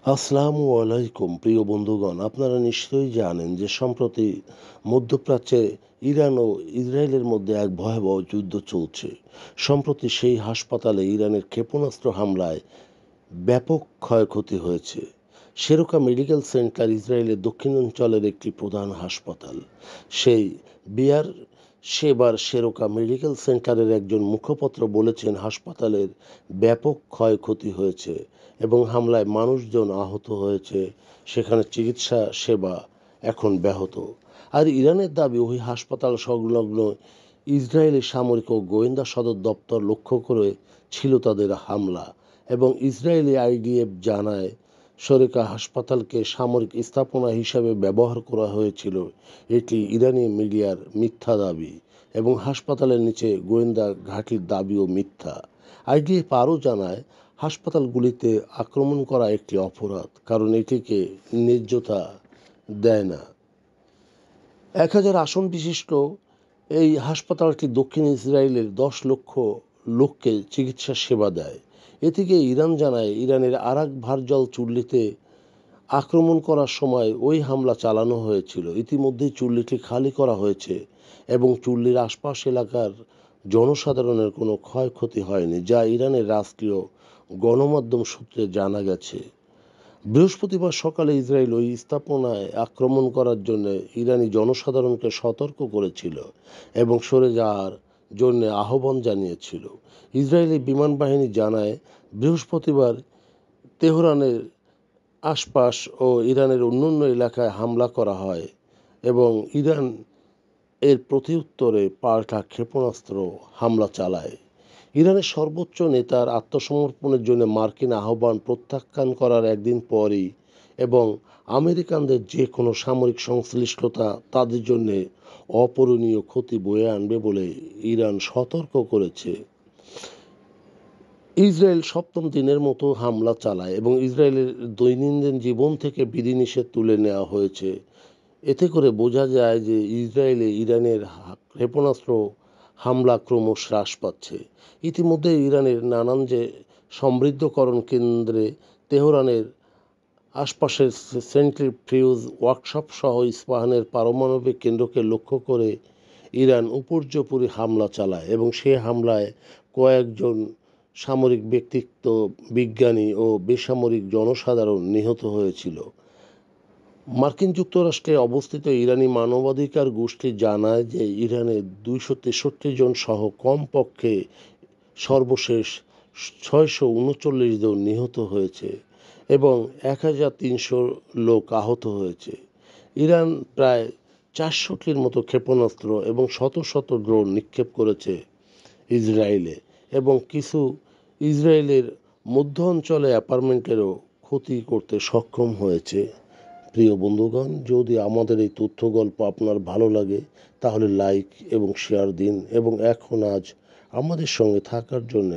আসসালামু আলাইকুম প্রিয় বন্ধুগণ, আপনারা নিশ্চয়ই জানেন যে সম্প্রতি মধ্যপ্রাচ্যে ইরান ও ইসরায়েলের মধ্যে এক ভয়াবহ যুদ্ধ চলছে। সম্প্রতি সেই হাসপাতালে ইরানের ক্ষেপণাস্ত্র হামলায় ব্যাপক ক্ষয়ক্ষতি হয়েছে। সেরোকা মেডিকেল সেন্টার ইসরায়েলের দক্ষিণাঞ্চলের একটি প্রধান হাসপাতাল। সেই বিয়ার সেবার সেরোকা মেডিকেল সেন্টারের একজন মুখপাত্র বলেছেন, হাসপাতালের ব্যাপক ক্ষয়ক্ষতি হয়েছে এবং হামলায় মানুষজন আহত হয়েছে। সেখানে চিকিৎসা সেবা এখন ব্যাহত। আর ইরানের দাবি, ওই হাসপাতাল সংলগ্ন ইসরায়েলি সামরিক ও গোয়েন্দা সদর দপ্তর লক্ষ্য করে ছিল তাদের হামলা। এবং ইসরায়েলি আইডিএফ জানায়, শরেকা হাসপাতালকে সামরিক স্থাপনা হিসাবে ব্যবহার করা হয়েছিল। এটি ইরানি মিডিয়ার মিথ্যা দাবি এবং হাসপাতালের নিচে গোয়েন্দা ঘাঁটির দাবিও মিথ্যা। আইডিএফ আরও জানায়, হাসপাতালগুলিতে আক্রমণ করা একটি অপরাধ, কারণ এটিকে ন্যায্যতা দেয় না। 1000 আসন বিশিষ্ট এই হাসপাতালটি দক্ষিণ ইসরায়েলের 10 লক্ষ লোককে চিকিৎসা সেবা দেয়। এ থেকে ইরান জানায়, ইরানের আরাক ভার্জল চুল্লিতে আক্রমণ করার সময় ওই হামলা চালানো হয়েছিল। ইতিমধ্যেই চুল্লিটি খালি করা হয়েছে এবং চুল্লির আশপাশ এলাকার জনসাধারণের কোনো ক্ষয়ক্ষতি হয়নি, যা ইরানের রাষ্ট্রীয় গণমাধ্যম সূত্রে জানা গেছে। বৃহস্পতিবার সকালে ইসরায়েল ওই স্থাপনায় আক্রমণ করার জন্য ইরানি জনসাধারণকে সতর্ক করেছিল এবং সরে যাওয়ার জন্য আহ্বান জানিয়েছিল। ইসরায়েলি বিমান বাহিনী জানায়, বৃহস্পতিবার তেহরানের আশপাশ ও ইরানের অন্যান্য এলাকায় হামলা করা হয় এবং ইরান এর প্রত্যুত্তরে পাল্টা ক্ষেপণাস্ত্র হামলা চালায়। ইরানের সর্বোচ্চ নেতার আত্মসমর্পণের জন্য মার্কিন আহ্বান প্রত্যাখ্যান করার একদিন পরই এবং আমেরিকানদের যে কোনো সামরিক সংশ্লিষ্টতা তাদের জন্য অপূরণীয় ক্ষতি বয়ে আনবে বলে ইরান সতর্ক করেছে। ইসরায়েল সপ্তম দিনের মতো হামলা চালায় এবং ইসরায়েলের দৈনন্দিন জীবন থেকে বিধিনিষেধ তুলে নেওয়া হয়েছে। এতে করে বোঝা যায় যে ইসরায়েলে ইরানের ক্ষেপণাস্ত্র হামলা ক্রমশ হ্রাস পাচ্ছে। ইতিমধ্যে ইরানের নানান যে সমৃদ্ধকরণ কেন্দ্রে, তেহরানের আশপাশের সেন্ট্রিফিউজ ওয়ার্কশপ সহ ইস্পাহানের পারমাণবিক কেন্দ্রকে লক্ষ্য করে ইরান উপর্যুপরি হামলা চালায় এবং সে হামলায় কয়েকজন সামরিক ব্যক্তিত্ব, বিজ্ঞানী ও বেসামরিক জনসাধারণ নিহত হয়েছিল। মার্কিন যুক্তরাষ্ট্রে অবস্থিত ইরানি মানবাধিকার গোষ্ঠী জানায় যে ইরানের 263 জন সহ কমপক্ষে সর্বশেষ 639 জন নিহত হয়েছে এবং 1300 লোক আহত হয়েছে। ইরান প্রায় 400টির মতো ক্ষেপণাস্ত্র এবং শত শত ড্রোন নিক্ষেপ করেছে ইসরায়েলে এবং কিছু ইসরায়েলের মধ্য অঞ্চলে অ্যাপার্টমেন্টেরও ক্ষতি করতে সক্ষম হয়েছে। প্রিয় বন্ধুগণ, যদি আমাদের এই তথ্য গল্প আপনার ভালো লাগে তাহলে লাইক এবং শেয়ার দিন এবং আজ আমাদের সঙ্গে থাকার জন্য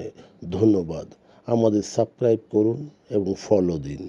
ধন্যবাদ। আমাদের সাবস্ক্রাইব করুন এবং ফলো দিন।